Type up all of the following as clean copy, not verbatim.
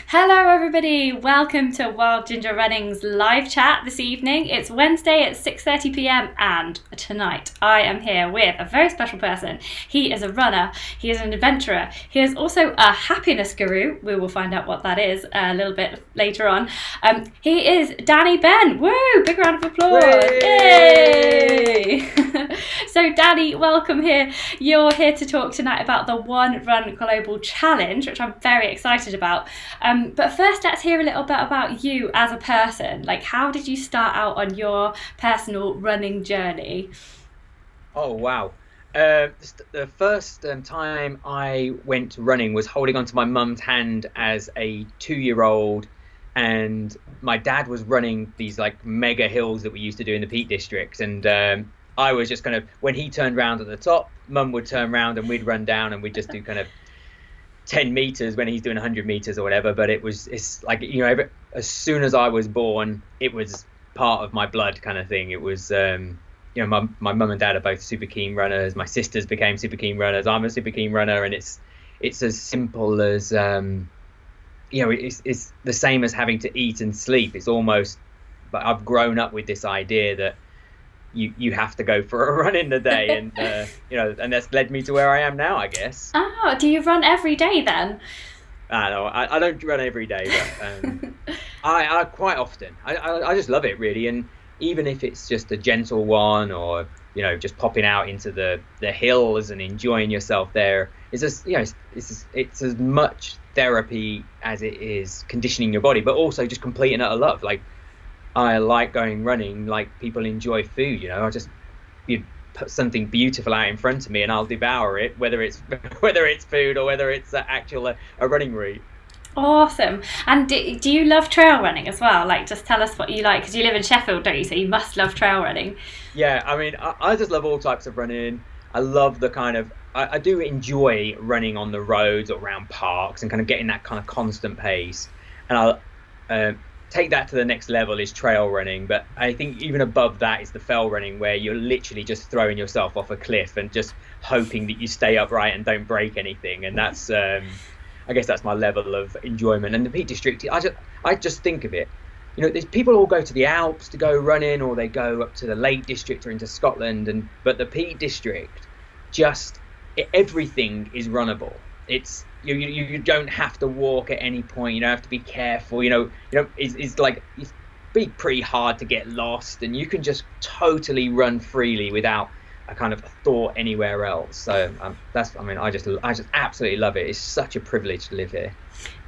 Hello everybody, welcome to Wild Ginger Running's live chat this evening. It's Wednesday at 6:30 p.m. and tonight I am here with a very special person. He is a runner, he is an adventurer, he is also a happiness guru. We will find out what that is a little bit later on. He is Danny Ben. Woo! Big round of applause. Yay! So Danny, welcome here. You're here to talk tonight about the One Run Global Challenge, which I'm very excited about. But first, let's hear a little bit about you as a person. Like, how did you start out on your personal running journey? Oh, wow. The first time I went running was holding onto my mum's hand as a 2-year-old, and my dad was running these like mega hills that we used to do in the Peak District, and I was just kind of, when he turned round at the top, mum would turn round and we'd run down and we'd just do kind of 10 meters when he's doing 100 meters or whatever. But it's like, as soon as I was born, it was part of my blood kind of thing. It was, my mum and dad are both super keen runners. My sisters became super keen runners. I'm a super keen runner. And it's as simple as, it's the same as having to eat and sleep. It's almost, but I've grown up with this idea that you have to go for a run in the day, and and that's led me to where I am now, I guess. Oh, do you run every day then? I don't run every day, but I quite often. I just love it, really. And even if it's just a gentle one, or just popping out into the hills and enjoying yourself there, it's just it's as much therapy as it is conditioning your body, but also just completing it a love. Like, I like going running like people enjoy food. You put something beautiful out in front of me and I'll devour it, whether it's food or whether it's a running route. Awesome. And do you love trail running as well? Like, just tell us what you like, because you live in Sheffield, don't you? So you must love trail running. Yeah, I mean, I just love all types of running. I love the kind of, I do enjoy running on the roads or around parks and kind of getting that kind of constant pace. And I'll take that to the next level is trail running, but I think even above that is the fell running, where you're literally just throwing yourself off a cliff and just hoping that you stay upright and don't break anything. And that's I guess that's my level of enjoyment. And the Peak District, I just think of it, there's people all go to the Alps to go running, or they go up to the Lake District or into Scotland, but the Peak District, everything is runnable. It's you don't have to walk at any point. You don't have to be careful. It's like, it's pretty hard to get lost, and you can just totally run freely without a kind of thought anywhere else. So I just absolutely love it. It's such a privilege to live here.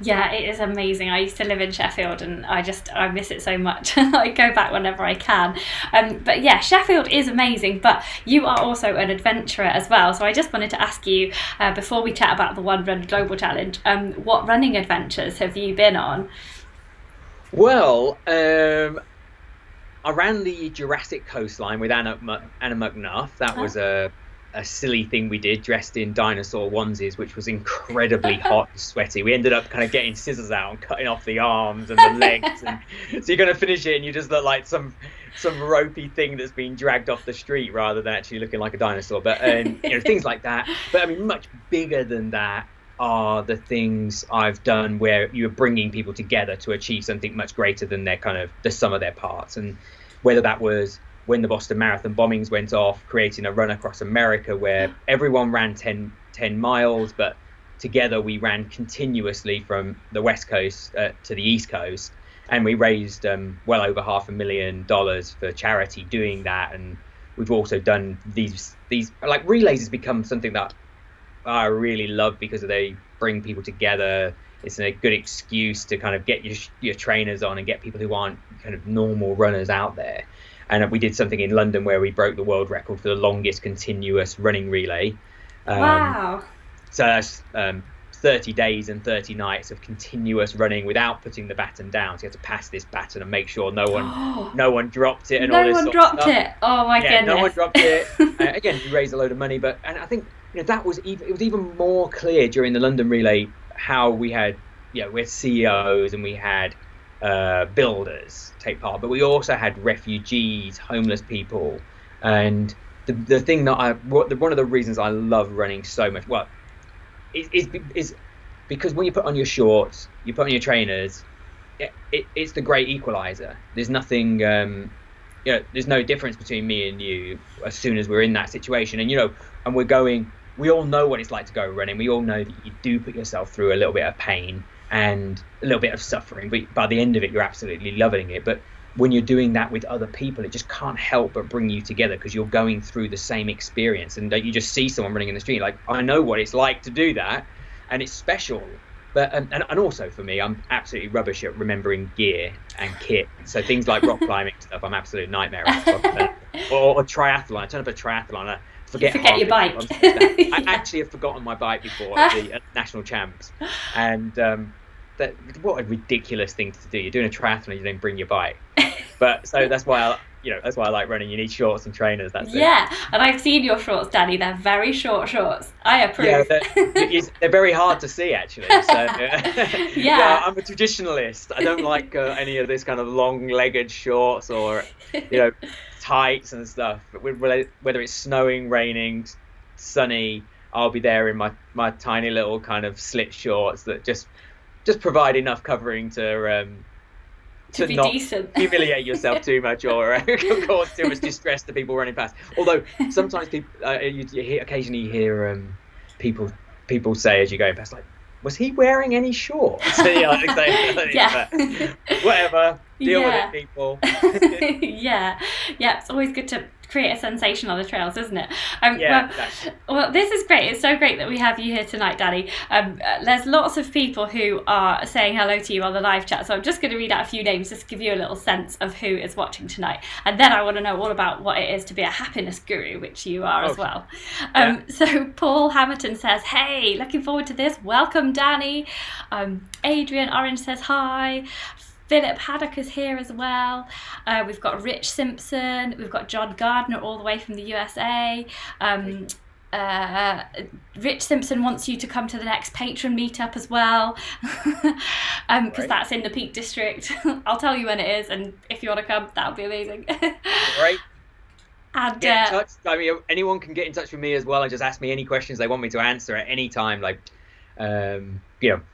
Yeah, it is amazing. I used to live in Sheffield and I miss it so much. I go back whenever I can. But yeah, Sheffield is amazing, but you are also an adventurer as well. So I just wanted to ask you, before we chat about the One Run Global Challenge, what running adventures have you been on? Well, I ran the Jurassic coastline with Anna McNuff. That was a silly thing we did, dressed in dinosaur onesies, which was incredibly hot and sweaty. We ended up kind of getting scissors out and cutting off the arms and the legs, and so you're going to finish it and you just look like some ropey thing that's been dragged off the street rather than actually looking like a dinosaur. But things like that. But I mean, much bigger than that are the things I've done where you're bringing people together to achieve something much greater than their kind of the sum of their parts. And whether that was when the Boston Marathon bombings went off, creating a run across America where everyone ran 10 miles, but together we ran continuously from the West Coast to the East Coast, and we raised well over $500,000 for charity doing that. And we've also done these like relays has become something that I really love, because they bring people together. It's a good excuse to kind of get your trainers on and get people who aren't kind of normal runners out there. And we did something in London where we broke the world record for the longest continuous running relay. Wow. So that's 30 days and 30 nights of continuous running without putting the baton down. So you had to pass this baton and make sure no one dropped it and all this sort of stuff. No one dropped it. Oh my goodness. No one dropped it. Again, we raised a load of money, and I think that was even more clear during the London relay how we had CEOs and we had builders take part, but we also had refugees, homeless people. And the thing that one of the reasons I love running so much, well, is because when you put on your shorts, you put on your trainers, it's the great equalizer. There's nothing, there's no difference between me and you as soon as we're in that situation. And, and we all know what it's like to go running. We all know that you do put yourself through a little bit of pain and a little bit of suffering, but by the end of it, you're absolutely loving it. But when you're doing that with other people, it just can't help but bring you together because you're going through the same experience. And you just see someone running in the street, like, I know what it's like to do that, and it's special. But and also for me, I'm absolutely rubbish at remembering gear and kit. So things like rock climbing stuff, I'm absolute nightmare at. or triathlon. I turn up a triathlon, I forget your bike. I actually have forgotten my bike before at the national champs, and what a ridiculous thing to do. You're doing a triathlon, you don't bring your bike. But so that's why I like running. You need shorts and trainers. That's it. Yeah, and I've seen your shorts, Danny. They're very short shorts. I approve. Yeah, they're very hard to see, actually. So yeah, I'm a traditionalist. I don't like any of this kind of long-legged shorts or tights and stuff. Whether it's snowing, raining, sunny, I'll be there in my tiny little kind of slit shorts that just provide enough covering to be not decent. Humiliate yourself too much or cause too much distress to people running past. Although sometimes people, occasionally you hear people say as you're going past, like, was he wearing any shorts? Yeah. Whatever. Deal with it, people. Yeah. It's always good to create a sensation on the trails, isn't it? Exactly. Well, this is great. It's so great that we have you here tonight, Danny. There's lots of people who are saying hello to you on the live chat, so I'm just going to read out a few names just to give you a little sense of who is watching tonight, and then I want to know all about what it is to be a happiness guru, which you are as well. So Paul Hamilton says, hey, looking forward to this. Welcome, Danny. Adrian Orange says hi. Philip Haddock is here as well. We've got Rich Simpson. We've got John Gardner all the way from the USA. Rich Simpson wants you to come to the next patron meetup as well, because that's in the Peak District. I'll tell you when it is, and if you want to come, that would be amazing. Great. And get in touch. I mean, anyone can get in touch with me as well and just ask me any questions they want me to answer at any time. Like, on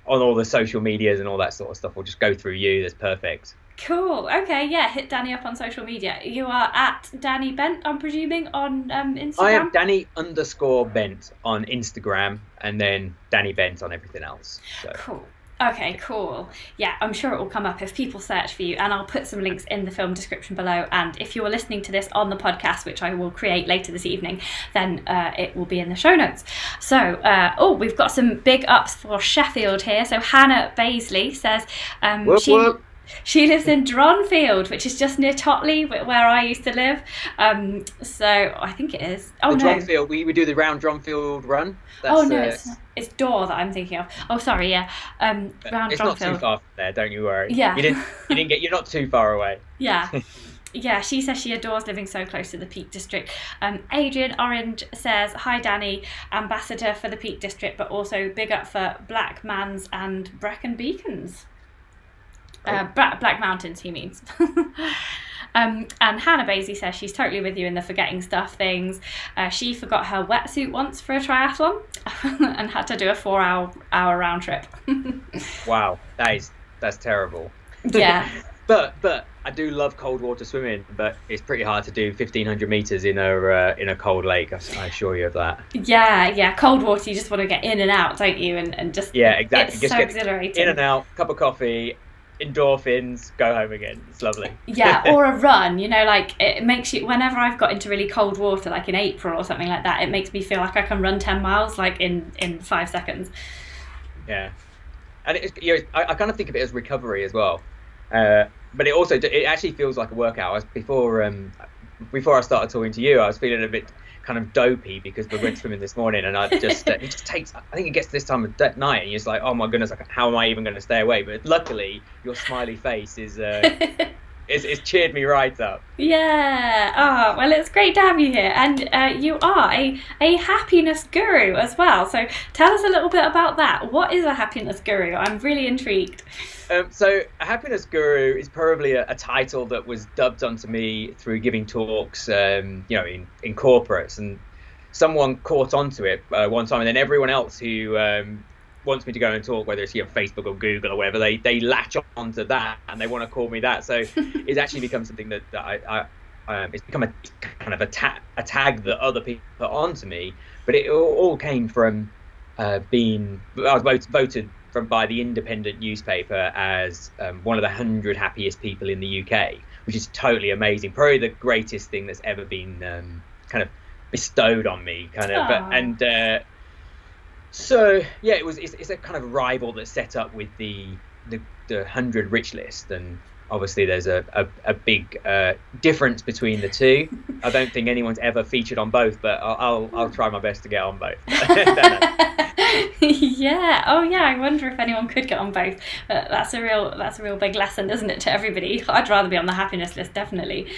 all the social medias and all that sort of stuff, we'll just go through you. That's perfect. Cool. Okay, yeah, hit Danny up on social media. You are at Danny Bent, I'm presuming, on Instagram? I am Danny_Bent on Instagram, and then Danny Bent on everything else. So. Cool. Okay, cool. Yeah, I'm sure it will come up if people search for you, and I'll put some links in the film description below. And if you're listening to this on the podcast, which I will create later this evening, then it will be in the show notes. So, we've got some big ups for Sheffield here. So Hannah Baisley says she lives in Dronfield, which is just near Totley, where I used to live. So I think it is. Dronfield, we do the round Dronfield run. It's Dore that I'm thinking of. Oh, sorry, yeah. Round it's Dronfield. Not too far from there, don't you worry. Yeah. You're not too far away. Yeah. Yeah, she says she adores living so close to the Peak District. Adrian Orange says, hi Danny, ambassador for the Peak District, but also big up for Black Mans and Brecon Beacons. Black Mountains, he means. And Hannah Basie says she's totally with you in the forgetting stuff things. She forgot her wetsuit once for a triathlon and had to do a 4-hour round trip. Wow, that's terrible. Yeah. But I do love cold water swimming, but it's pretty hard to do 1,500 meters in a cold lake. I assure you of that. Yeah. Cold water, you just want to get in and out, don't you? And just exactly. It's just so get exhilarating. In and out, cup of coffee, endorphins, go home again. It's lovely. Yeah, or a run. Like it makes you. Whenever I've got into really cold water, like in April or something like that, it makes me feel like I can run 10 miles like in 5 seconds. Yeah, and I kind of think of it as recovery as well. But it actually feels like a workout. Before I started talking to you, I was feeling a bit kind of dopey because we went swimming this morning, and it just takes. I think it gets to this time of night, and you're just like, oh my goodness, how am I even going to stay awake? But luckily, your smiley face is it's cheered me right up. Yeah. Oh, well, it's great to have you here, and you are a happiness guru as well. So tell us a little bit about that. What is a happiness guru? I'm really intrigued. So a happiness guru is probably a title that was dubbed onto me through giving talks, in corporates, and someone caught onto it one time, and then everyone else who wants me to go and talk, whether it's Facebook or Google or whatever, they latch onto that and they want to call me that. So it's actually become something that it's become a kind of a tag that other people put onto me. But it all came from I was voted by the Independent newspaper as one of the 100 happiest people in the UK, which is totally amazing. Probably the greatest thing that's ever been kind of bestowed on me, kind of. So yeah, it's a kind of rival that's set up with the 100 rich list, and obviously there's a big difference between the two. I don't think anyone's ever featured on both, but I'll try my best to get on both. Yeah. Oh yeah. I wonder if anyone could get on both. That's a real big lesson, isn't it, to everybody? I'd rather be on the happiness list, definitely.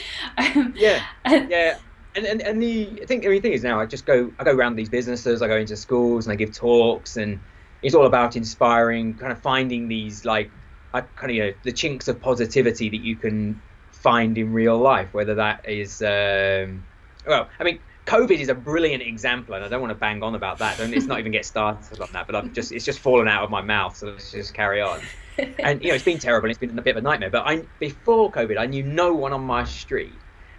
Yeah. And the thing is now I go around these businesses, I go into schools and I give talks, and it's all about inspiring, kind of finding these the chinks of positivity that you can find in real life, whether that is COVID is a brilliant example, and I don't want to bang on about that. Let's not even get started on that. But it's just fallen out of my mouth, so let's just carry on. And it's been terrible. It's been a bit of a nightmare. But before COVID, I knew no one on my street,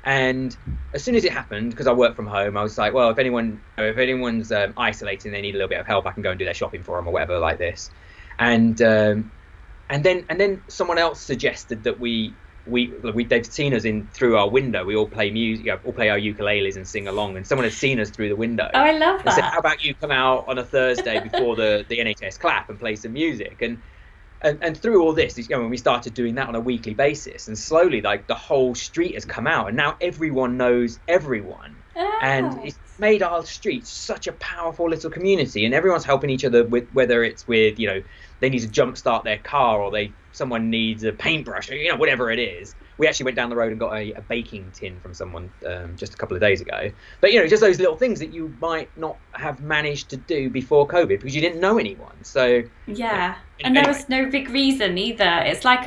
and as soon as it happened, because I work from home, I was like, well, if anyone's isolating, they need a little bit of help, I can go and do their shopping for them or whatever like this. And then someone else suggested that they've seen us in through our window. We all play music, all play our ukuleles and sing along. And someone had seen us through the window. Oh, I love that. And said, how about you come out on a Thursday before the NHS clap and play some music? And through all this, when we started doing that on a weekly basis, and slowly, the whole street has come out, and now everyone knows everyone. Oh. And it's made our street such a powerful little community, and everyone's helping each other with, whether it's with, they need to jumpstart their car, or someone needs a paintbrush, or whatever it is. We actually went down the road and got a baking tin from someone just a couple of days ago. But just those little things that you might not have managed to do before COVID because you didn't know anyone. So yeah, and there was no big reason either. It's like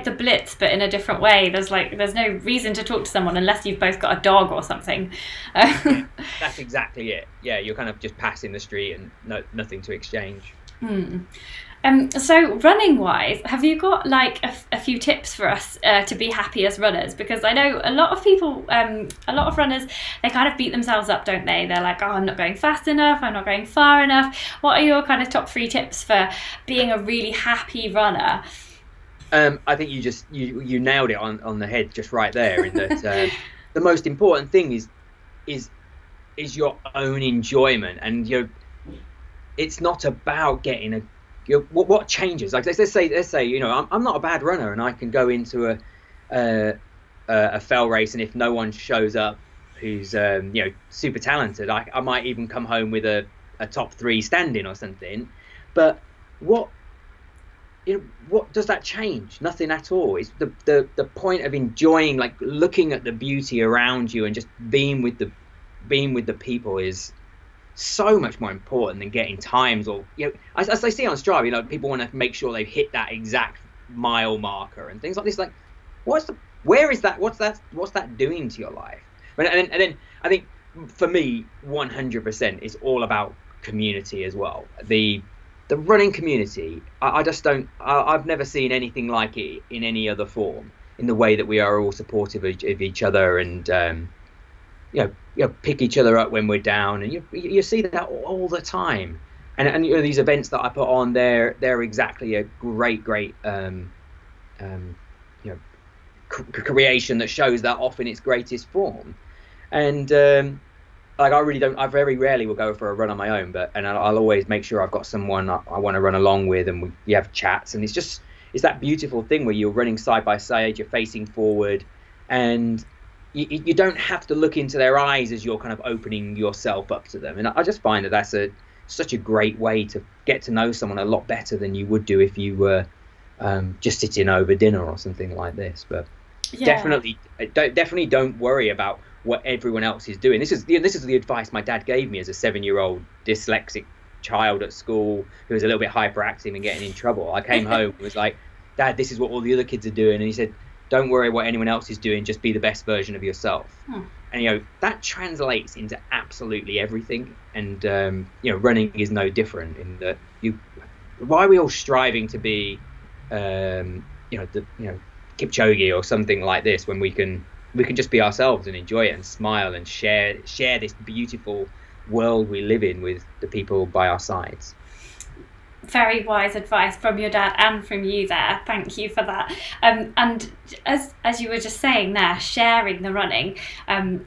the Blitz, but in a different way. There's no reason to talk to someone unless you've both got a dog or something. Yeah, that's exactly it. Yeah, you're kind of just passing the street and nothing to exchange. So running wise, have you got a few tips for us to be happy as runners? Because I know a lot of people, a lot of runners, they kind of beat themselves up, don't they? They're like, oh, I'm not going fast enough, I'm not going far enough. What are your kind of top 3 tips for being a really happy runner? I think you nailed it on the head just right there, in that the most important thing is your own enjoyment, and it's not about getting what changes. Like let's say I'm not a bad runner, and I can go into a fell race, and if no one shows up who's super talented, I might even come home with a top 3 standing or something. But what does that change? Nothing at all. It's the point of enjoying, looking at the beauty around you and just being with the people is so much more important than getting times, or as I see on Strava, people want to make sure they've hit that exact mile marker and things like this. Where is that? What's that doing to your life? And then I think for me, 100% is all about community as well. The running community, I just don't. I've never seen anything like it in any other form. In the way that we are all supportive of each other, and pick each other up when we're down, and you see that all the time. And these events that I put on, they're exactly a great creation that shows that off in its greatest form. And I very rarely will go for a run on my own, but I'll always make sure I've got someone I want to run along with, and we have chats, and it's that beautiful thing where you're running side by side, you're facing forward, and you don't have to look into their eyes as you're kind of opening yourself up to them. And I just find that that's such a great way to get to know someone a lot better than you would do if you were just sitting over dinner or something like this. But definitely don't worry about what everyone else is doing. This is the advice my dad gave me as a 7-year-old dyslexic child at school who was a little bit hyperactive and getting in trouble. I came home and was like, Dad, this is what all the other kids are doing. And he said, don't worry what anyone else is doing, just be the best version of yourself. And that translates into absolutely everything. And running is no different in that why are we all striving to be Kipchoge or something like this when we can just be ourselves and enjoy it and smile and share this beautiful world we live in with the people by our sides. Very wise advice from your dad and from you there. Thank you for that. And as you were just saying there, sharing the running,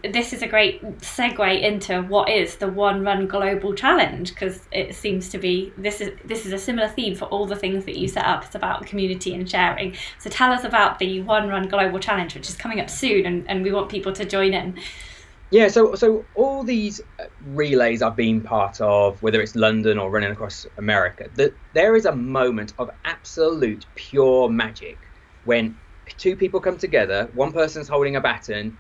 this is a great segue into what is the One Run Global Challenge, because it seems to be this is a similar theme for all the things that you set up. It's about community and sharing. So tell us about the One Run Global Challenge, which is coming up soon, and we want people to join in. Yeah, so all these relays I've been part of, whether it's London or running across America, there is a moment of absolute pure magic when two people come together, one person's holding a baton,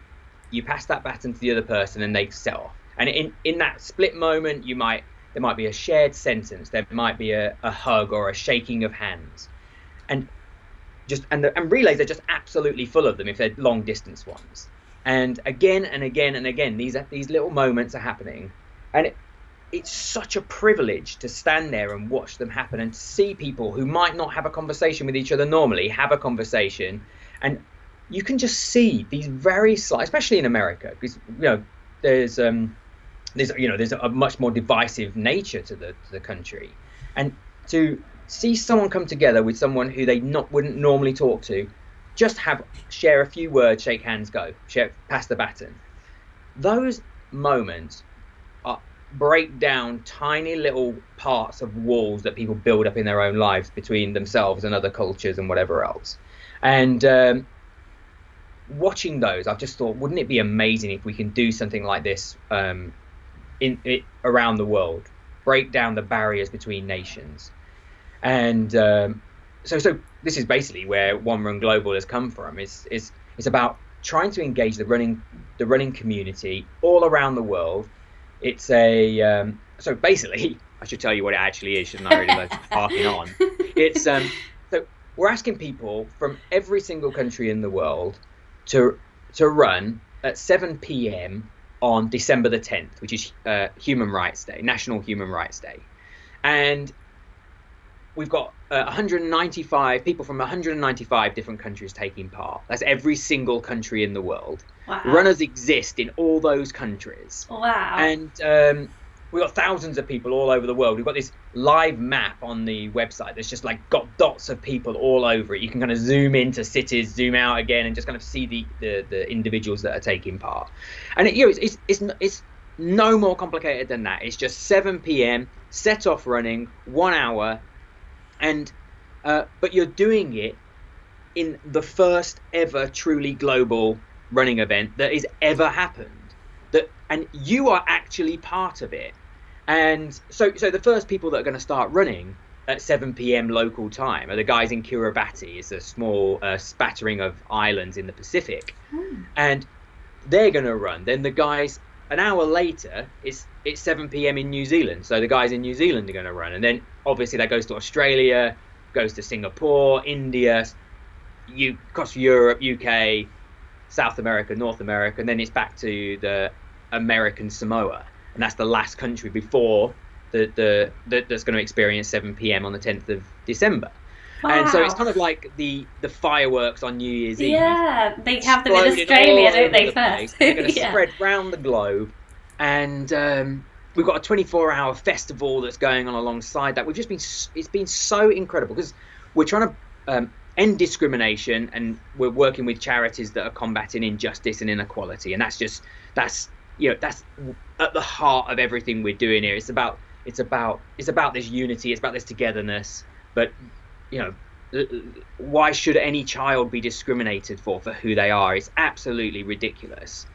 you pass that baton to the other person and they set off. And in that split moment, there might be a shared sentence, there might be a hug or a shaking of hands. And relays are just absolutely full of them if they're long distance ones. And again and again and again, these little moments are happening, and it's such a privilege to stand there and watch them happen and to see people who might not have a conversation with each other normally have a conversation, and you can just see these very slight, especially in America, because there's a much more divisive nature to the country, and to see someone come together with someone who they wouldn't normally talk to. Just share a few words, shake hands, go, pass the baton. Those moments break down tiny little parts of walls that people build up in their own lives between themselves and other cultures and whatever else. And watching those, I've just thought, wouldn't it be amazing if we can do something like this around the world, break down the barriers between nations. And so this is basically where One Run Global has come from. It's about trying to engage the running community all around the world. It's so basically, I should tell you what it actually is, shouldn't I? Really, like harking on. It's so we're asking people from every single country in the world to run at 7 p.m. on December the 10th, which is Human Rights Day, National Human Rights Day, and we've got 195 people from 195 different countries taking part. That's every single country in the world. Wow. Runners exist in all those countries. Wow. And we've got thousands of people all over the world. We've got this live map on the website that's just like got dots of people all over it. You can kind of zoom into cities, zoom out again, and just kind of see the individuals that are taking part. And it's no more complicated than that. It's just 7 p.m. set off running, 1 hour. And but you're doing it in the first ever truly global running event that has ever happened. And you are actually part of it. And so the first people that are going to start running at 7 p.m. local time are the guys in Kiribati. It's a small spattering of islands in the Pacific, and they're going to run. Then the guys an hour later, it's 7 p.m. in New Zealand. So the guys in New Zealand are going to run. And then obviously that goes to Australia, goes to Singapore, India, across Europe, UK, South America, North America. And then it's back to the American Samoa. And that's the last country before that's going to experience 7 p.m. on the 10th of December. Wow. And so it's kind of like the fireworks on New Year's Eve. Yeah, they have them in Australia, don't they, first? They're going to spread round the globe. And we've got a 24-hour festival that's going on alongside that. It's been so incredible because we're trying to end discrimination, and we're working with charities that are combating injustice and inequality. And that's at the heart of everything we're doing here. It's about this unity, it's about this togetherness. But why should any child be discriminated for who they are? It's absolutely ridiculous.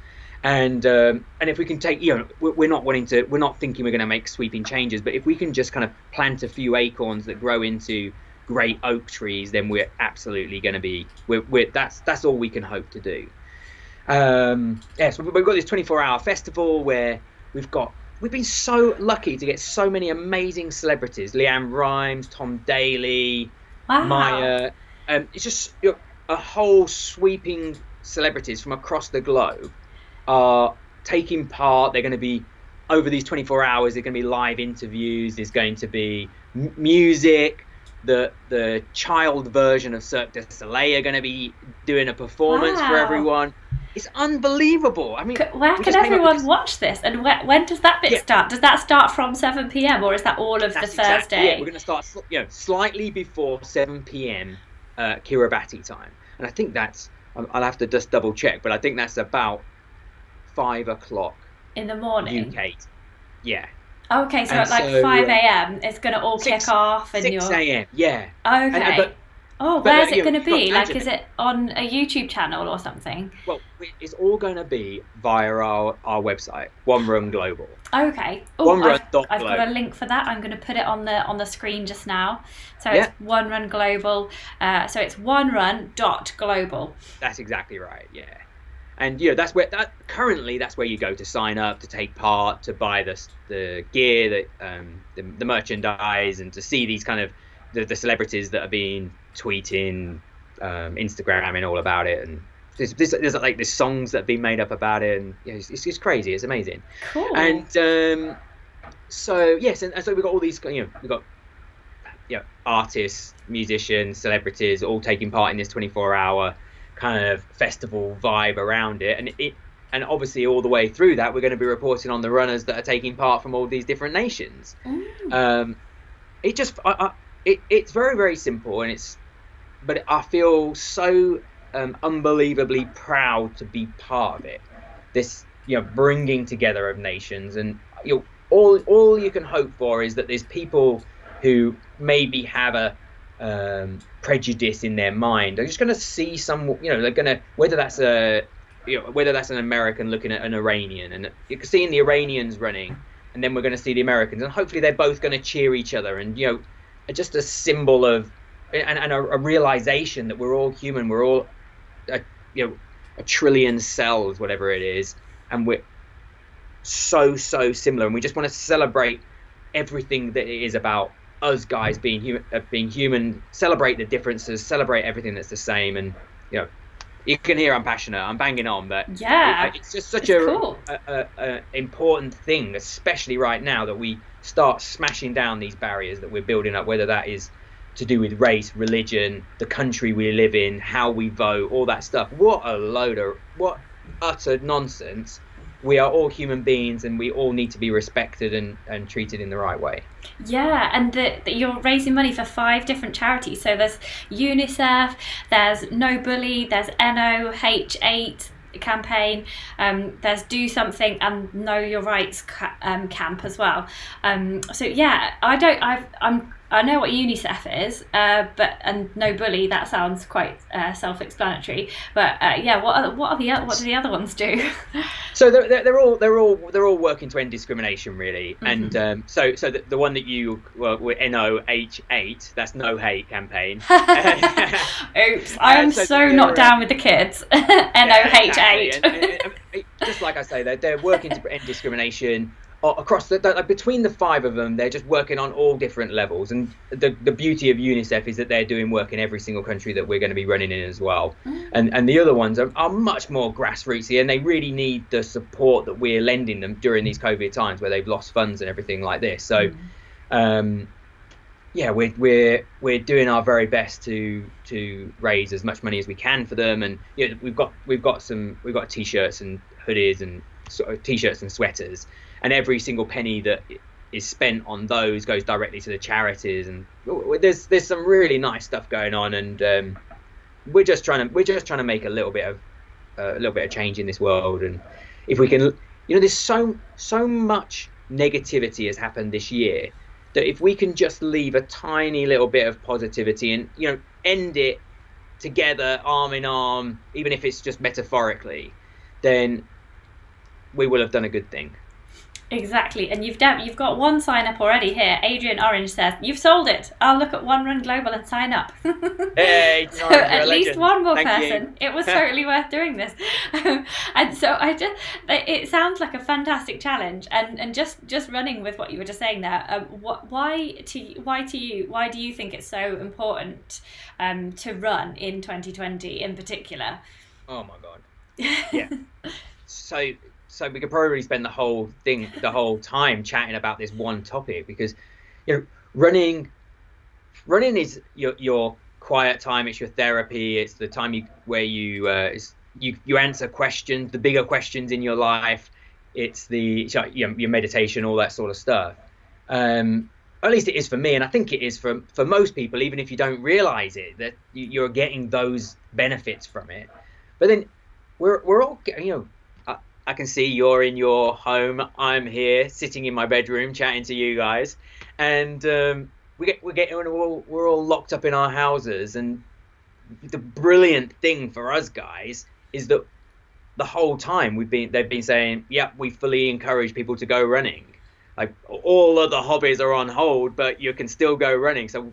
And if we can take, we're not thinking we're going to make sweeping changes, but if we can just kind of plant a few acorns that grow into great oak trees, then we're absolutely going to be, that's all we can hope to do. So we've got this 24-hour festival where we've been so lucky to get so many amazing celebrities: Leanne Rimes, Tom Daley, wow. Maya. It's just a whole sweeping celebrities from across the globe. are taking part. They're going to be over these 24 hours. There's going to be live interviews. There's going to be music. The child version of Cirque du Soleil are going to be doing a performance for Wow. everyone. It's unbelievable. I mean, Where we can just came up with everyone this. watch this? And when does that bit Yeah, start? Does that start from 7 p.m. or is that all of the that's exactly it. We're Thursday? going to start, slightly before 7 p.m. Kiribati time, and I think that's. I'll have to just double check, but I think that's about 5 o'clock In the morning? UK. Yeah, Okay, so and at like so 5 a.m. it's going to all kick six off and six you're... a.m. Yeah, and Okay. Oh, but where's it going to you've got to be? Like, imagine is it. it on a YouTube channel or something? Well, it's all going to be via our website, One Run Global. Okay. Oh, One Run dot I've got a global. link for that. I'm going to put it on the screen just now. So it's Yeah, One Run Global. So it's One Run dot global. that's exactly right. Yeah, and that's where currently that's where you go to sign up, to take part, to buy the gear, the merchandise, and to see these kind of the celebrities that are being tweeting, Instagramming all about it, and there's like there's songs that have been made up about it, and it's just crazy. It's amazing. Cool. And so yes, and so we've got all these, we've got artists, musicians, celebrities all taking part in this 24-hour kind of festival vibe around it, and obviously all the way through that we're going to be reporting on the runners that are taking part from all these different nations. Mm. It just it's very, very simple, but I feel so unbelievably proud to be part of it. This bringing together of nations, and all you can hope for is that there's people who maybe have a prejudice in their mind. They're just going to see they're going to, whether that's an American looking at an Iranian, and you're seeing the Iranians running, and then we're going to see the Americans, and hopefully they're both going to cheer each other, and just a symbol of, and a realization that we're all human. We're all a, a trillion cells, whatever it is, and we're so similar, and we just want to celebrate everything that it is about us guys being human, celebrate the differences, celebrate everything that's the same. And you can hear I'm passionate, I'm banging on, but Yeah. it's just such It's cool. a important thing, especially right now, that we start smashing down these barriers that we're building up, whether that is to do with race, religion, the country we live in, how we vote, all that stuff. What utter nonsense. We are all human beings, and we all need to be respected and treated in the right way. Yeah, and you're raising money for 5 different charities. So there's UNICEF, there's No Bully, there's NOH8 campaign, there's Do Something, and Know Your Rights camp as well. So yeah, I know what UNICEF is, and No Bully, that sounds quite self-explanatory. But yeah, what do the other ones do? So they're all working to end discrimination, really. Mm-hmm. And so the one that with NOH8, that's No Hate campaign. Oops, I am so not down with the kids. Exactly. NOH8. And just like I say, they're working to end discrimination across between the 5 of them. They're just working on all different levels, and the beauty of UNICEF is that they're doing work in every single country that we're going to be running in as well. And the other ones are much more grassrootsy, and they really need the support that we're lending them during these COVID times where they've lost funds and everything like this. So yeah, we're doing our very best to raise as much money as we can for them. And we've got t-shirts and hoodies and sort of t-shirts and sweaters, and every single penny that is spent on those goes directly to the charities. And there's some really nice stuff going on, and we're just trying to make a little bit of change in this world. And if we can, there's so much negativity has happened this year, that if we can just leave a tiny little bit of positivity and end it together, arm in arm, even if it's just metaphorically, then we will have done a good thing. Exactly, and you've got one sign up already here. Adrian Orange says, "You've sold it. I'll look at One Run Global and sign up." Hey, so at least one more Thank person. You. It was totally worth doing this. And so it sounds like a fantastic challenge, and just running with what you were just saying there. Why do you think it's so important to run in 2020 in particular? Oh my God. Yeah. so so we could probably spend the whole time chatting about this one topic, because running is your quiet time. It's your therapy. It's the time where you answer questions, the bigger questions in your life. It's your meditation, all that sort of stuff. At least it is for me, and I think it is for most people, even if you don't realize it, that you're getting those benefits from it. But then we're all, I can see you're in your home. I'm here sitting in my bedroom chatting to you guys, and we're all locked up in our houses. And the brilliant thing for us guys is that the whole time they've been saying, yeah, we fully encourage people to go running. Like, all other hobbies are on hold, but you can still go running. So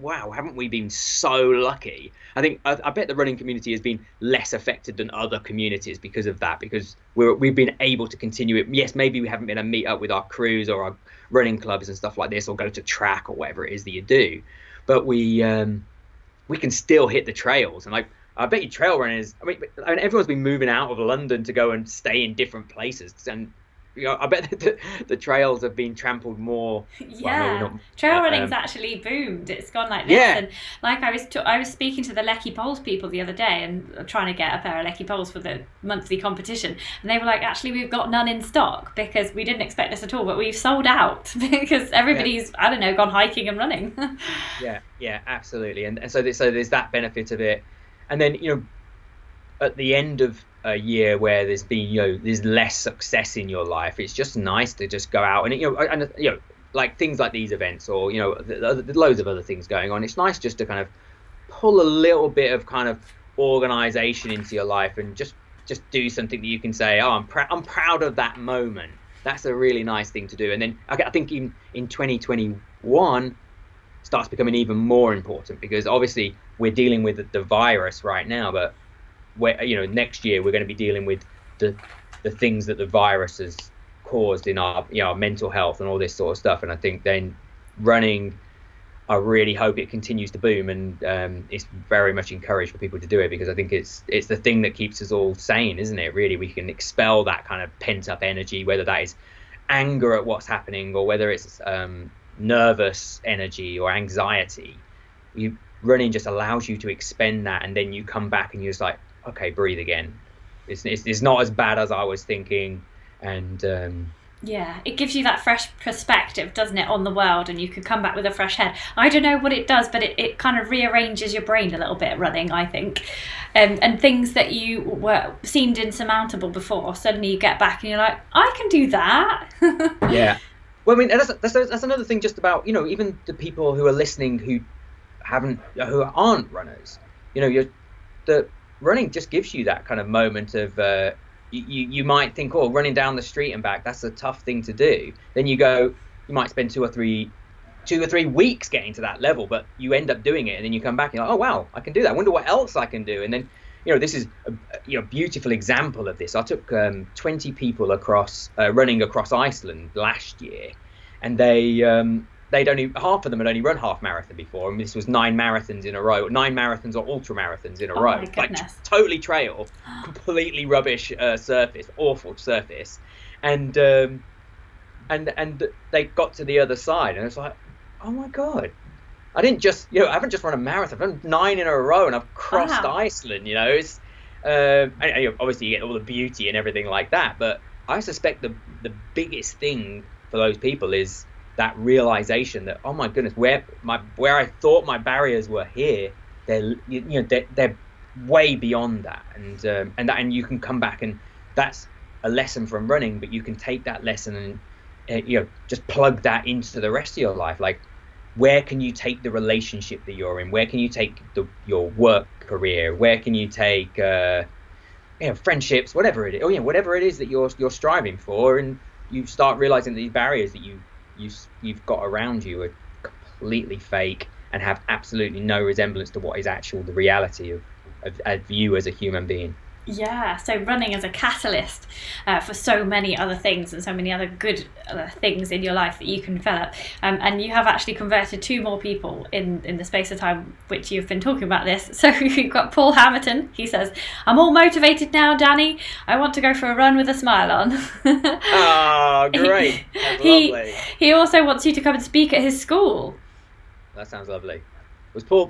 wow, haven't we been so lucky? I bet the running community has been less affected than other communities because of that, because we've been able to continue it. Yes, maybe we haven't been able to meet up with our crews or our running clubs and stuff like this, or go to track or whatever it is that you do, but we can still hit the trails. And I bet you trail runners, I mean, everyone's been moving out of London to go and stay in different places, and I bet the trails have been trampled more. Yeah, well, trail running's actually boomed. It's gone like this. Yeah. And like I was speaking to the Lecky Poles people the other day, and trying to get a pair of Lecky Poles for the monthly competition, and they were like, actually, we've got none in stock, because we didn't expect this at all, but we've sold out because everybody's I don't know, gone hiking and running. yeah, absolutely. And so there's that benefit of it. And then at the end of a year where there's been there's less success in your life, it's just nice to just go out and like things like these events, or loads of other things going on. It's nice just to kind of pull a little bit of kind of organization into your life, and just do something that you can say, oh, I'm proud of that moment. That's a really nice thing to do. And then I think in 2021 starts becoming even more important, because obviously we're dealing with the virus right now, but next year we're going to be dealing with the things that the virus has caused in our mental health and all this sort of stuff. And I think then running, I really hope it continues to boom, and it's very much encouraged for people to do it, because I think it's the thing that keeps us all sane, isn't it? Really, we can expel that kind of pent up energy, whether that is anger at what's happening, or whether it's nervous energy or anxiety. Running just allows you to expend that, and then you come back and you're just like, okay, breathe again. It's not as bad as I was thinking. And yeah, it gives you that fresh perspective, doesn't it, on the world, and you can come back with a fresh head. I don't know what it does, but it kind of rearranges your brain a little bit, running, I think. And things that seemed insurmountable before, suddenly you get back and you're like, I can do that. Yeah. Well, I mean, that's another thing, just about even the people who are listening who aren't runners. The running just gives you that kind of moment of you might think, oh, running down the street and back, that's a tough thing to do. Then you might spend 2 or 3 weeks getting to that level, but you end up doing it, and then you come back and you're like, oh wow, I can do that. I wonder what else I can do. And then this is a beautiful example of this. I took 20 people running across Iceland last year, and half of them had only run half marathon before, and this was 9 marathons in a row, 9 marathons or ultra marathons in a row. Like totally trail, completely rubbish surface, awful surface, and they got to the other side, and it's like, oh my god, I haven't just run a marathon, I've run 9 in a row, and I've crossed Iceland. It's obviously you get all the beauty and everything like that, but I suspect the biggest thing for those people is that realization that, oh my goodness, where I thought my barriers were here, they're way beyond that, and you can come back, and that's a lesson from running, but you can take that lesson and just plug that into the rest of your life. Like, where can you take the relationship that you're in? Where can you take your work career? Where can you take friendships, whatever it is, whatever it is that you're striving for, and you start realizing that these barriers that you've got around you are completely fake and have absolutely no resemblance to what is the reality of you as a human being. Yeah, so running as a catalyst for so many other things and so many other good things in your life that you can develop. And you have actually converted 2 more people in the space of time which you've been talking about this. So you've got Paul Hamilton. He says, I'm all motivated now, Danny. I want to go for a run with a smile on. Oh, great. That's lovely. He also wants you to come and speak at his school. That sounds lovely. Was Paul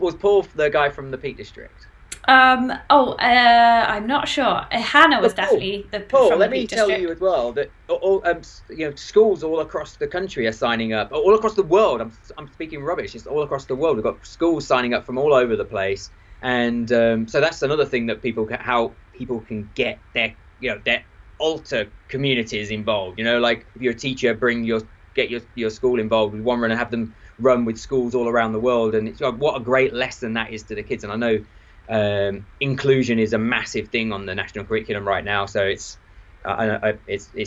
the guy from the Peak District? I'm not sure. Hannah was definitely the Paul. from Let the me Peak tell District. you as well that all schools all across the country are signing up. All across the world. I'm speaking rubbish. It's all across the world. We've got schools signing up from all over the place, and so that's another thing that how people can get their alter communities involved. Like if you're a teacher, get your school involved with one run and have them run with schools all around the world. And it's what a great lesson that is to the kids. And I know inclusion is a massive thing on the national curriculum right now. So it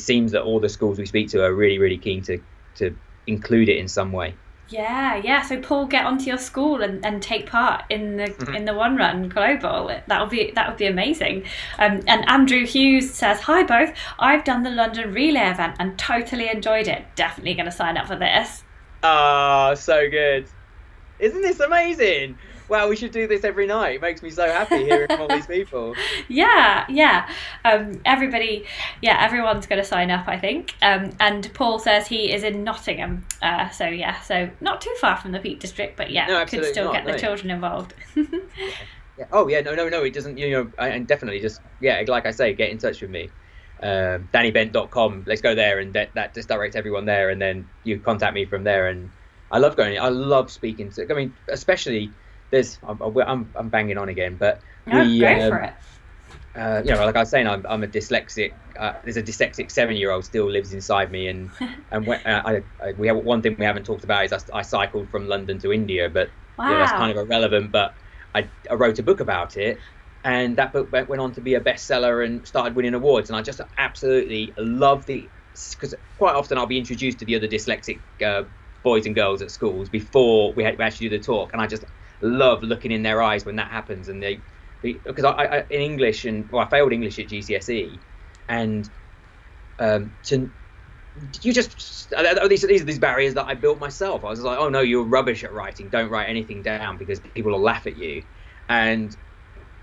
seems that all the schools we speak to are really, really keen to include it in some way. Yeah. So Paul, get onto your school and take part in the One Run Global. That would be amazing. And Andrew Hughes says, hi both. I've done the London Relay event and totally enjoyed it. Definitely going to sign up for this. Oh, so good. Isn't this amazing? Wow, we should do this every night. It makes me so happy hearing from all these people. Yeah. Everyone's going to sign up, I think. And Paul says he is in Nottingham. So not too far from the Peak District, but no, could still get the children involved. Yeah. Oh, yeah, no, it doesn't, and definitely just, like I say, get in touch with me. DannyBent.com. Let's go there, and that just directs everyone there, and then you contact me from there. And I love speaking to, especially I'm banging on again, but go for it. Like I was saying, I'm a dyslexic. There's a dyslexic 7-year-old still lives inside me, and we have one thing we haven't talked about is I cycled from London to India, but wow. That's kind of irrelevant. But I wrote a book about it, and that book went on to be a bestseller and started winning awards. And I just absolutely love because quite often I'll be introduced to the other dyslexic boys and girls at schools before we actually do the talk, and I just love looking in their eyes when that happens. And because I in English, I failed English at GCSE, and these are these barriers that I built myself. I was like, oh no, you're rubbish at writing, don't write anything down because people will laugh at you. And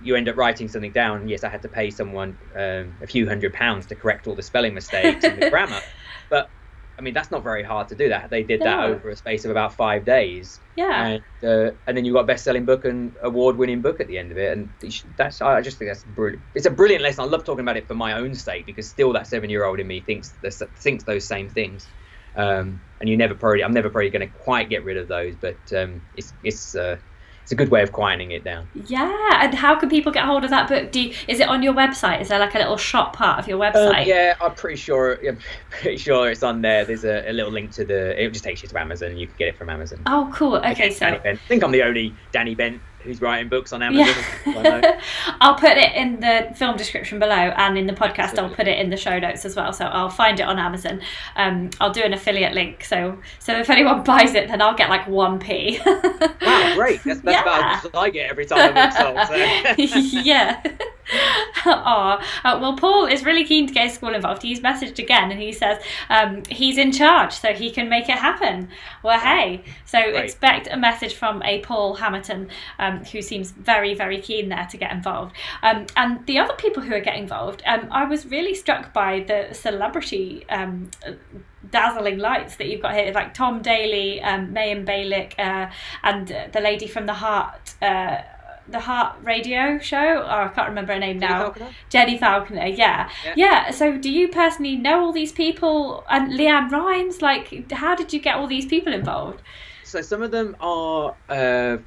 you end up writing something down. Yes, I had to pay someone a few £100 to correct all the spelling mistakes and the grammar, but I mean, that's not very hard to do that. They did that over a space of about 5 days. Yeah. And then you got a best-selling book and award-winning book at the end of it. And I just think that's brilliant. It's a brilliant lesson. I love talking about it for my own sake, because still that 7-year-old in me thinks those same things. And I'm never probably going to quite get rid of those, but it's a good way of quieting it down. Yeah. And how can people get hold of that book? Is it on your website? Is there like a little shop part of your website? Yeah, I'm pretty sure it's on there. There's a little link to it just takes you to Amazon. You can get it from Amazon. Oh, cool. Okay, so Danny Bent. I think I'm the only Danny Bent who's writing books on Amazon. Yeah. I'll put it in the film description below, and in the podcast I'll put it in the show notes as well, so I'll find it on Amazon. I'll do an affiliate link, so if anyone buys it, then I'll get like 1p. Wow, great. That's about what I get every time a book's sold. So. Yeah. Well, Paul is really keen to get his school involved. He's messaged again, and he says he's in charge, so he can make it happen. Well, hey, so Great. Expect a message from a Paul Hamilton, who seems very, very keen there to get involved. And the other people who are getting involved, I was really struck by the celebrity dazzling lights that you've got here, like Tom Daly, Mayim Balick, and the lady from the Heart radio show. Oh, I can't remember her name now. Jenny Falconer. Yeah. So do you personally know all these people? And Leanne Rhymes, like, how did you get all these people involved? So some of them are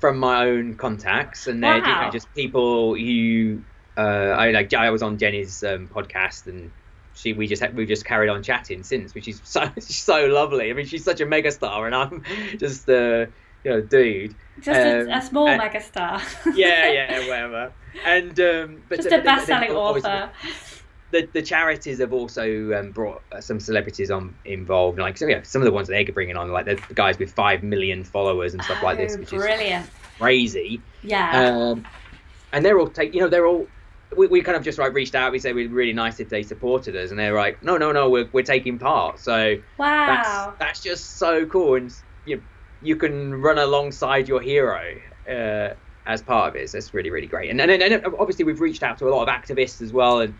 from my own contacts, and they're just people who I was on Jenny's podcast, and we've just carried on chatting since, which is so lovely. I mean, she's such a megastar, and I'm just dude. Just a small megastar. yeah, whatever. And but just a best-selling author. The charities have also brought some celebrities involved, like some of the ones that they're bringing on, like the guys with 5 million followers and stuff like this, which brilliant. is crazy. Yeah. And they're all we kind of just like reached out. We said we'd be really nice if they supported us, and they're like, no, we're taking part. So wow, that's just so cool, and you can run alongside your hero as part of it. So it's really, really great. And obviously we've reached out to a lot of activists as well, and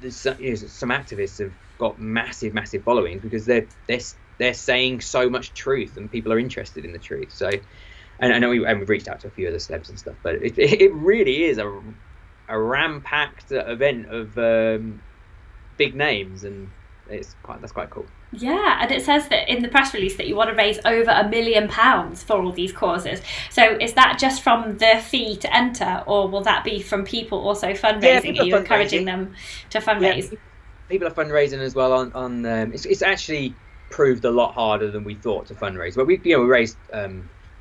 there's some activists have got massive followings because they're saying so much truth, and people are interested in the truth. So, and I know we've reached out to a few other celebs and stuff, but it really is a ram-packed event of big names, and that's quite cool. Yeah, and it says that in the press release that you want to raise over £1 million for all these causes. So is that just from the fee to enter, or will that be from people also fundraising? Are you encouraging them to fundraise? Yeah, people are fundraising as well. On it's actually proved a lot harder than we thought to fundraise. But we raised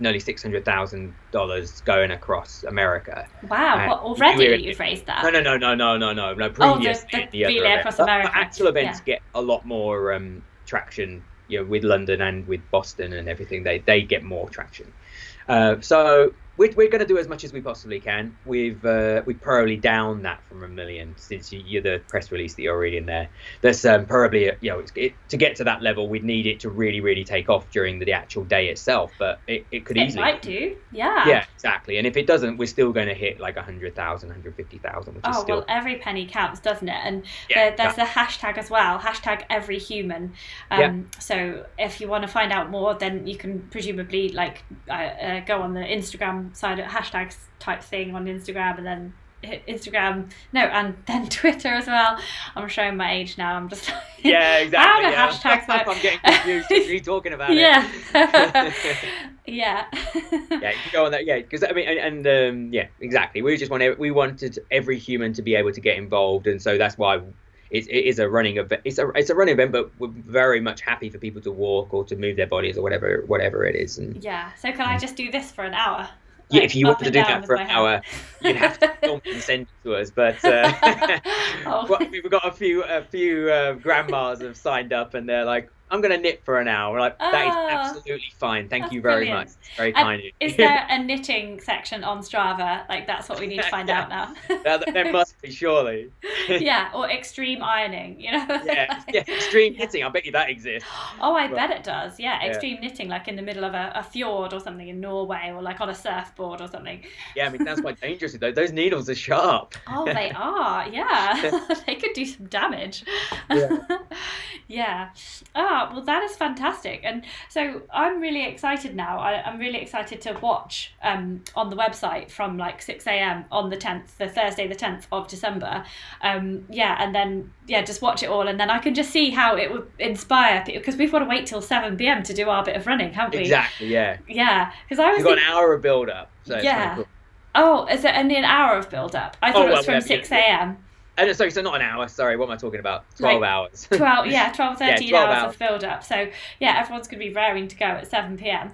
nearly $600,000 going across America. Wow! What, already you've raised that? No. Previous the relay across America. But actual events get a lot more traction. With London and with Boston and everything, they get more traction. So we're going to do as much as we possibly can. We've probably down that from $1 million since you're the press release that you're reading there. There's probably to get to that level, we'd need it to really, really take off during the actual day itself. But it could easily. It might do, yeah. Yeah, exactly. And if it doesn't, we're still going to hit like 100,000, 150,000, which is still. Well, every penny counts, doesn't it? And yeah, there's a hashtag as well, #everyhuman. So if you want to find out more, then you can presumably go on the Instagram side of hashtags type thing on Instagram, and then Instagram and then Twitter as well. I'm showing my age now. I'm just yeah, exactly. How do hashtags work? I'm getting confused. What are you talking about? Yeah. Yeah, you can go on that. Yeah, because I mean, yeah, exactly. We wanted every human to be able to get involved, and so that's why it is a running event. It's a running event, but we're very much happy for people to walk or to move their bodies or whatever it is. And yeah, so can I just do this for an hour? Yeah, if you wanted to do that for an hour, you'd have to film and send it to us. But we've got a few grandmas have signed up, and they're like, "I'm going to knit for an hour." We're like, that is absolutely fine. Thank you very much. It's very kind of you. Is there a knitting section on Strava? Like, that's what we need to find out now. There must be, surely. Yeah, or extreme ironing, Yeah, extreme knitting. I bet you that exists. Oh, I bet it does. Yeah, extreme knitting, like in the middle of a fjord or something in Norway, or like on a surfboard or something. Yeah, I mean, that's quite dangerous though. Those needles are sharp. Oh, they are. Yeah, they could do some damage. Yeah. Well, that is fantastic. And so I'm really excited now. I'm really excited to watch on the website from like 6 a.m. on the 10th, the Thursday, the 10th of December. And then, just watch it all. And then I can just see how it would inspire people, because we've got to wait till 7 p.m. to do our bit of running, haven't we? Exactly, yeah. Yeah. Because We've got an hour of build up. So yeah. Cool. Oh, is it only an hour of build up? I thought it was from 6 a.m. Sorry, so not an hour. Sorry, what am I talking about? 12 hours. 13 hours of build up. So yeah, everyone's going to be raring to go at 7 p.m.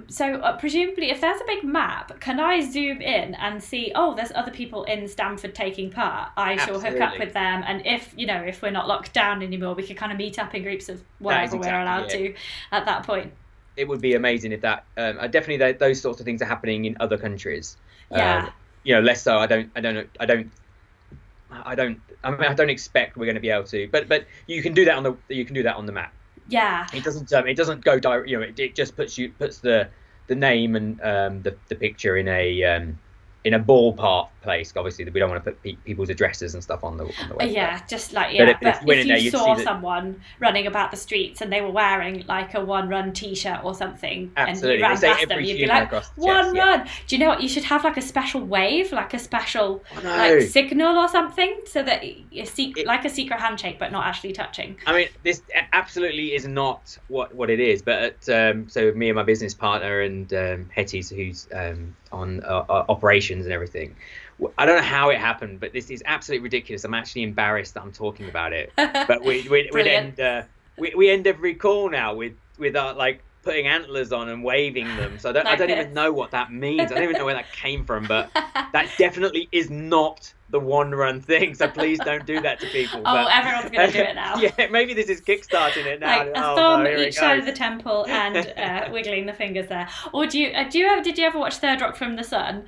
So presumably, if there's a big map, can I zoom in and see? Oh, there's other people in Stamford taking part. I shall hook up with them, and if we're not locked down anymore, we can kind of meet up in groups of whatever we're allowed to at that point. It would be amazing if that. Definitely, those sorts of things are happening in other countries. Yeah. Less so. I don't expect we're going to be able to, but you can do that on the map. Yeah. It doesn't go direct. It just puts the name and the picture in a ballpark place. Obviously, we don't want to put people's addresses and stuff on the website. Yeah, just like But if you saw someone running about the streets and they were wearing like a One Run T-shirt or something, absolutely, and you ran past them, you'd be like, One Run. Do you know what? You should have like a special wave, like a special like signal or something, so that like a secret handshake, but not actually touching. I mean, this absolutely is not what it is. But so me and my business partner and Hetty's, who's on operations and everything. I don't know how it happened, but this is absolutely ridiculous. I'm actually embarrassed that I'm talking about it. But we end every call now with our, like, putting antlers on and waving them. So I don't even know what that means. I don't even know where that came from, but that definitely is not the one run thing. So please don't do that to people. Oh, everyone's going to do it now. Yeah, maybe this is kickstarting it now. Like a thumb each side of the temple and wiggling the fingers there. Or did you ever watch Third Rock from the Sun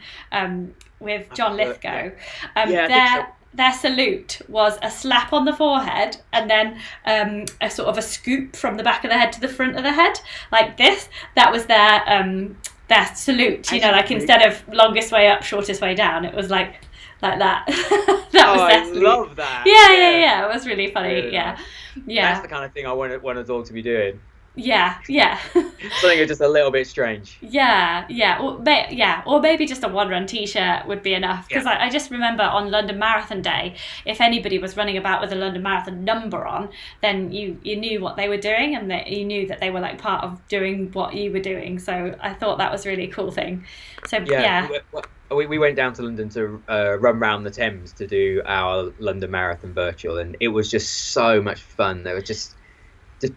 with John Lithgow? Their salute was a slap on the forehead and then a sort of a scoop from the back of the head to the front of the head, like this. That was their salute. You know, like instead of longest way up, shortest way down, it was like that. I love that. Yeah. It was really funny. Really yeah. That's the kind of thing I want us all to be doing. Yeah. Something just a little bit strange. Yeah. Or maybe just a one run t-shirt would be enough. Because I just remember on London Marathon Day, if anybody was running about with a London Marathon number on, then you knew what they were doing, and that you knew that they were like part of doing what you were doing. So I thought that was a really cool thing. So yeah. We went down to London to run round the Thames to do our London Marathon virtual, and it was just so much fun. There was just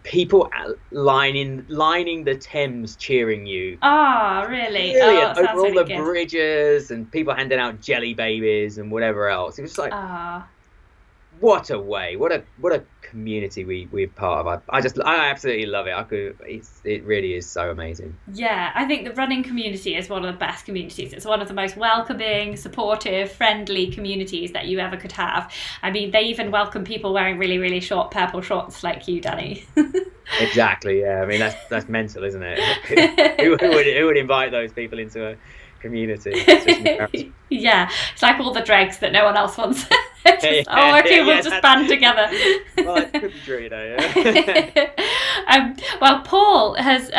people lining the Thames cheering you. Oh, really? Brilliant. Over all really the bridges, and people handing out jelly babies and whatever else. It was like, what a way! What a community we're part of. I absolutely love it. It really is so amazing. Yeah, I think the running community is one of the best communities. It's one of the most welcoming, supportive, friendly communities that you ever could have. I mean, they even welcome people wearing really, really short purple shorts like you, Danny. Exactly. Yeah. I mean, that's mental, isn't it? who would invite those people into a community? Yeah, it's like all the dregs that no one else wants. We'll just band together. Well, it could be true, you know. Yeah. Well, Paul has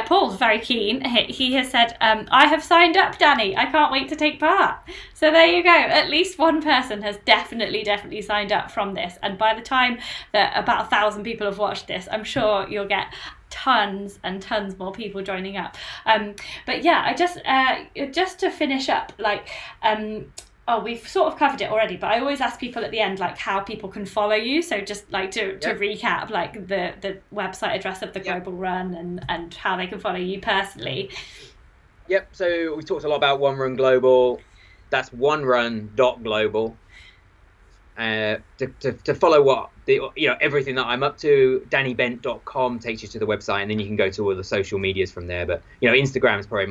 Paul's very keen. He has said, I have signed up, Danny. I can't wait to take part. So there you go. At least one person has definitely signed up from this, and by the time that about 1,000 people have watched this, I'm sure you'll get tons and tons more people joining up. But yeah, I just to finish up, like we've sort of covered it already, but I always ask people at the end like how people can follow you. So just like to recap, like the website address of the Global Run and how they can follow you personally. Yep. So we talked a lot about One Run Global. That's onerun.global. To follow everything that I'm up to, dannybent.com takes you to the website, and then you can go to all the social medias from there. But Instagram is probably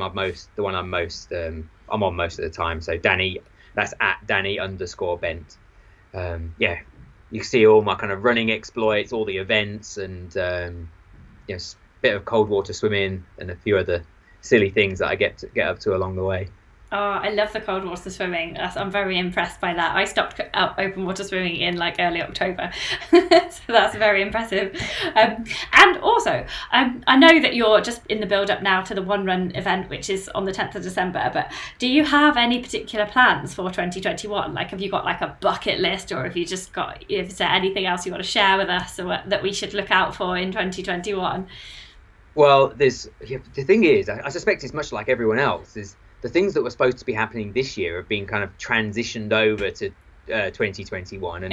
the one I'm on most of the time. So Danny, that's at Danny_Bent. You see all my kind of running exploits, all the events, and bit of cold water swimming and a few other silly things that I get up to along the way. Oh, I love the cold water swimming. I'm very impressed by that. I stopped open water swimming in like early October. So that's very impressive. And also, I know that you're just in the build-up now to the One Run event, which is on the 10th of December, but do you have any particular plans for 2021? Like, have you got like a bucket list, or is there anything else you want to share with us or that we should look out for in 2021? Well, the thing is, I suspect it's much like everyone else, is the things that were supposed to be happening this year have been kind of transitioned over to 2021, and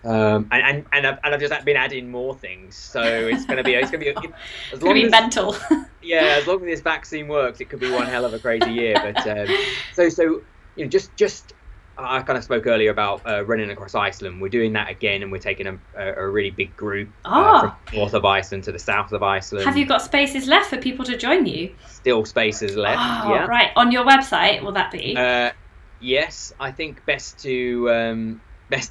I've just been adding more things. So it's going to be mental. Yeah, as long as this vaccine works, it could be one hell of a crazy year. But just I kind of spoke earlier about running across Iceland. We're doing that again, and we're taking a really big group from north of Iceland to the south of Iceland. Have you got spaces left for people to join you? Still spaces left. Oh, yeah. Right. On your website, will that be? Yes, I think best to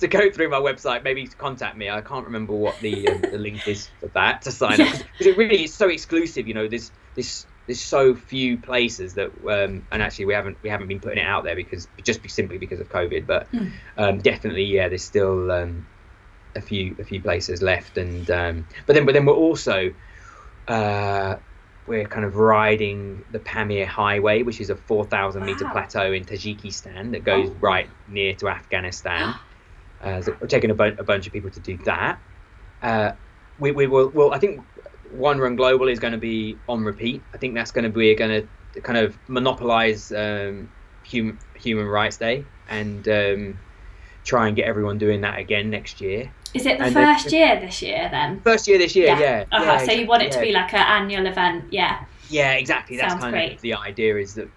go through my website. Maybe to contact me. I can't remember what the link is for that to sign up, because it really is so exclusive. There's so few places that, and actually we haven't been putting it out there simply because of COVID. But definitely, there's still a few places left, and but then we're also we're kind of riding the Pamir Highway, which is a 4,000 meter plateau in Tajikistan that goes right near to Afghanistan. So we're taking a bunch of people to do that. We will. I think One Run Global is going to be on repeat. I think that's going to kind of monopolize Human Rights Day, and try and get everyone doing that again next year. Is it the first year this year then? First year this year, yeah. So you want it to be like an annual event, yeah. Yeah, exactly. That's Sounds kind great. of the idea, is that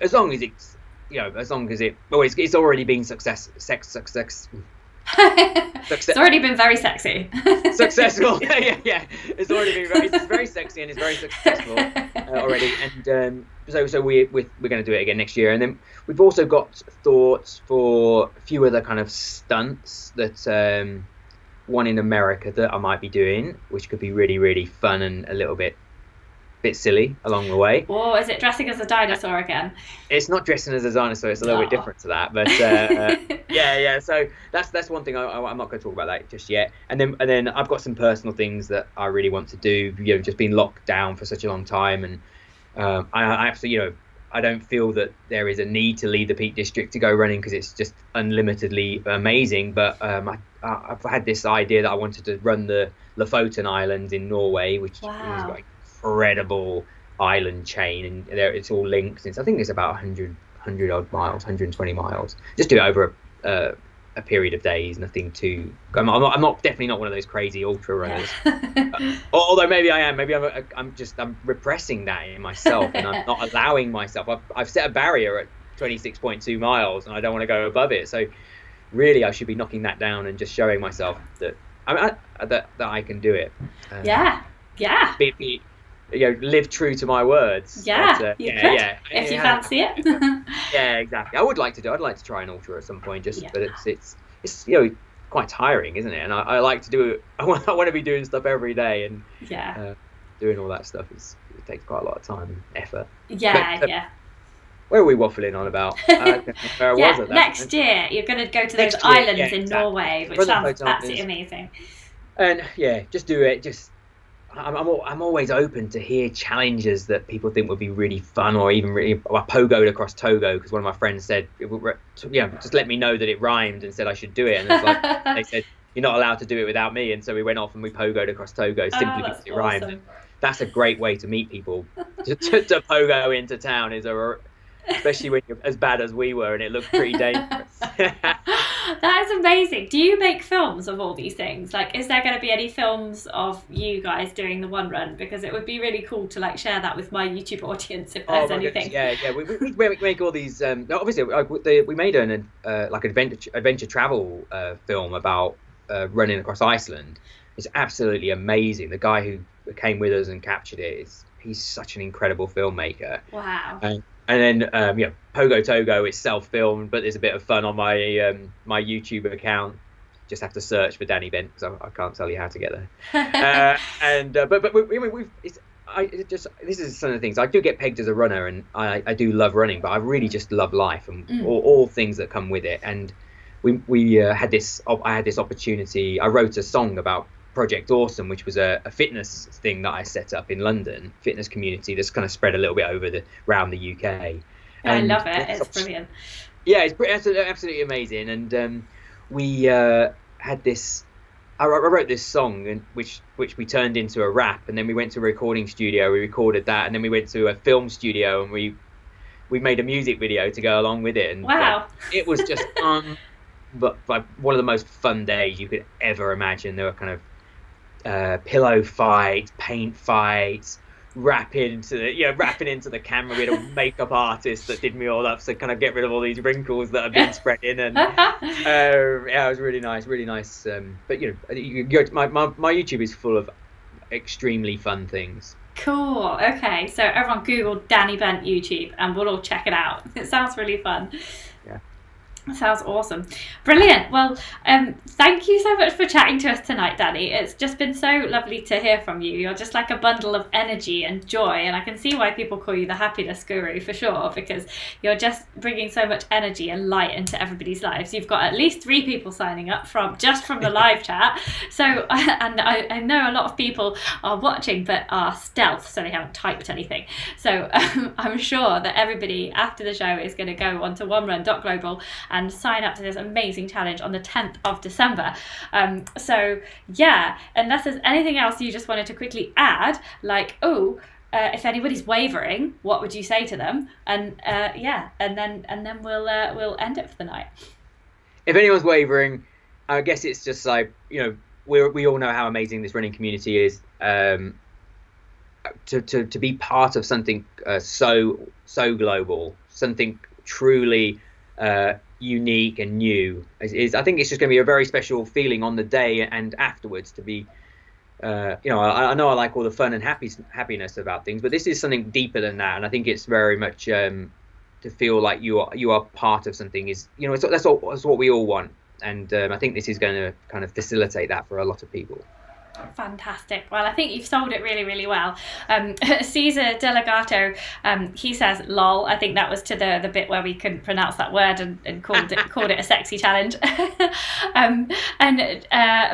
as long as it's, it's already been success. It's already been very sexy. Successful. Yeah. It's already been it's very sexy and it's very successful already. And so we're going to do it again next year. And then we've also got thoughts for a few other kind of stunts that one in America that I might be doing, which could be really, really fun and a little bit silly along the way. Or is it dressing as a dinosaur again? It's not dressing as a dinosaur. It's a little bit different to that, but yeah. So that's one thing. I'm not going to talk about that just yet. And then I've got some personal things that I really want to do. Just been locked down for such a long time, and I absolutely, I don't feel that there is a need to leave the Peak District to go running because it's just unlimitedly amazing. But I've had this idea that I wanted to run the Lofoten Islands in Norway, which is like incredible island chain, and there it's all linked. I think it's about 100 odd miles, 120 miles. Just do it over a period of days. Nothing too. I'm definitely not one of those crazy ultra runners. Although maybe I am. Maybe I'm repressing that in myself, and I'm not allowing myself. I've set a barrier at 26.2 miles, and I don't want to go above it. So really, I should be knocking that down and just showing myself that that I can do it. Yeah. Live true to my words. If you fancy it. Yeah, exactly. I'd like to try an ultra at some point, but it's quite tiring, isn't it? And I like to do it. I want to be doing stuff every day, and doing all that stuff it takes quite a lot of time and effort. Where are we waffling on about? Where I was at that next year you're going to go to those islands in Norway, which sounds absolutely amazing. And just do it. I'm always open to hear challenges that people think would be really fun, or even really. I pogoed across Togo because one of my friends said, just let me know that it rhymed and said I should do it. And it's like they said, you're not allowed to do it without me. And so we went off and we pogoed across Togo simply because it rhymed. And that's a great way to meet people. to pogo into town especially when you're as bad as we were, and it looked pretty dangerous. That is amazing. Do you make films of all these things? Like, is there going to be any films of you guys doing the one run? Because it would be really cool to share that with my YouTube audience if there's anything. Goodness. We make all these. Obviously, we made an adventure travel film about running across Iceland. It's absolutely amazing. The guy who came with us and captured it he's such an incredible filmmaker. Wow. And then, Pogo Togo is self-filmed, but there's a bit of fun on my my YouTube account. Just have to search for Danny Bent because I can't tell you how to get there. This is some of the things. I do get pegged as a runner, and I do love running, but I really just love life and all things that come with it. And we had this. I had this opportunity. I wrote a song about Project Awesome, which was a fitness thing that I set up in London, fitness community that's kind of spread a little bit around the UK. I love it. It's brilliant. Yeah, it's absolutely amazing. And we had this. I wrote this song, and which we turned into a rap, and then we went to a recording studio. We recorded that, and then we went to a film studio, and we made a music video to go along with it. And wow, it was just but one of the most fun days you could ever imagine. There were kind of pillow fights, paint fights, rapping into the camera. We had a makeup artist that did me all up, so kind of get rid of all these wrinkles that have been spread in. And it was really nice. But my YouTube is full of extremely fun things. Cool. Okay, so everyone Google Danny Bent YouTube, and we'll all check it out. It sounds really fun. Yeah. Sounds awesome. Brilliant. Well, thank you so much for chatting to us tonight, Danny. It's just been so lovely to hear from you. You're just like a bundle of energy and joy, and I can see why people call you the happiness guru for sure, because you're just bringing so much energy and light into everybody's lives. You've got at least 3 people signing up from the live chat. So, and I know a lot of people are watching but are stealth, so they haven't typed anything. So I'm sure that everybody after the show is going to go onto onerun.global and sign up to this amazing challenge on the 10th of December. So yeah, unless there's anything else you just wanted to quickly add, if anybody's wavering, what would you say to them? And and then we'll end it for the night. If anyone's wavering, I guess it's just like, we all know how amazing this running community is. To be part of something so global, something truly unique and new is I think it's just going to be a very special feeling on the day and afterwards to be. I know I like all the fun and happiness about things, but this is something deeper than that, and I think it's very much to feel like you are part of something is that's what we all want, and I think this is going to kind of facilitate that for a lot of people. Fantastic. Well, I think you've sold it really, really well. Cesar Delegato, he says lol. I think that was to the bit where we couldn't pronounce that word and called it a sexy challenge. And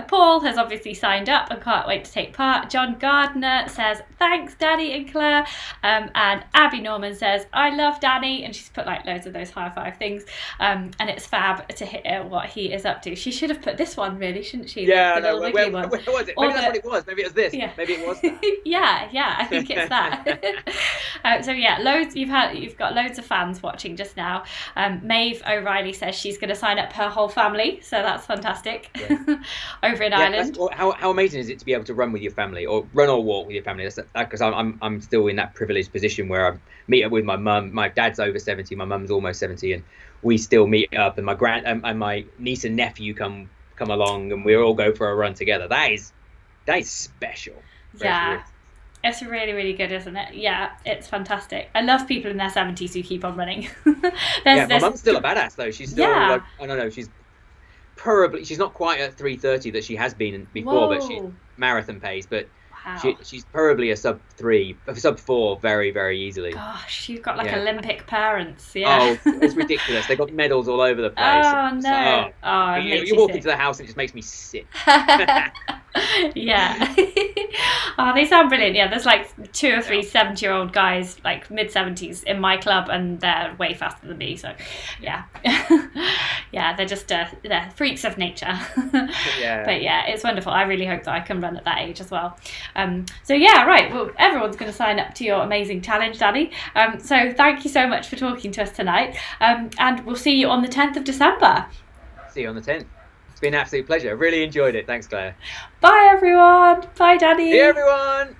Paul has obviously signed up and can't wait to take part. John Gardner says thanks Danny and Claire, and Abby Norman says I love Danny, and she's put like loads of those high five things, and it's fab to hear what he is up to. She should have put this one really, shouldn't she? Yeah, the little wiggly one. Where was it? Maybe that's what it was. Maybe it was this. Yeah. Maybe it was that. yeah, I think it's that. So yeah, you've got loads of fans watching just now. Maeve O'Reilly says she's going to sign up her whole family, so that's fantastic. Yeah. Over in Ireland. How amazing is it to be able to run with your family or run or walk with your family? Because I'm still in that privileged position where I meet up with my mum. My dad's over 70, my mum's almost 70, and we still meet up. And my and my niece and nephew come along, and we all go for a run together. That is special. Yeah, it's really, really good, isn't it? Yeah, it's fantastic. I love people in their 70s who keep on running. My mum's still a badass though. She's still like, I don't know, she's not quite at 3:30 that she has been before. Whoa. But she's marathon pace, but wow. She's probably a sub 4 very, very easily. Gosh, you've got like Olympic parents. Yeah. Oh, it's ridiculous. They got medals all over the place. Oh no. You walk into the house and it just makes me sick. Yeah. Oh, they sound brilliant. Yeah, there's like 2 or 3 70-year-old guys, like mid-70s, in my club, and they're way faster than me. So, yeah, yeah, they're just they're freaks of nature. Yeah. But yeah, it's wonderful. I really hope that I can run at that age as well. So yeah, right. Well, everyone's going to sign up to your amazing challenge, Danny. So thank you so much for talking to us tonight. And we'll see you on the 10th of December. See you on the 10th. It's been an absolute pleasure. Really enjoyed it. Thanks, Claire. Bye, everyone. Bye, Danny. See you, everyone.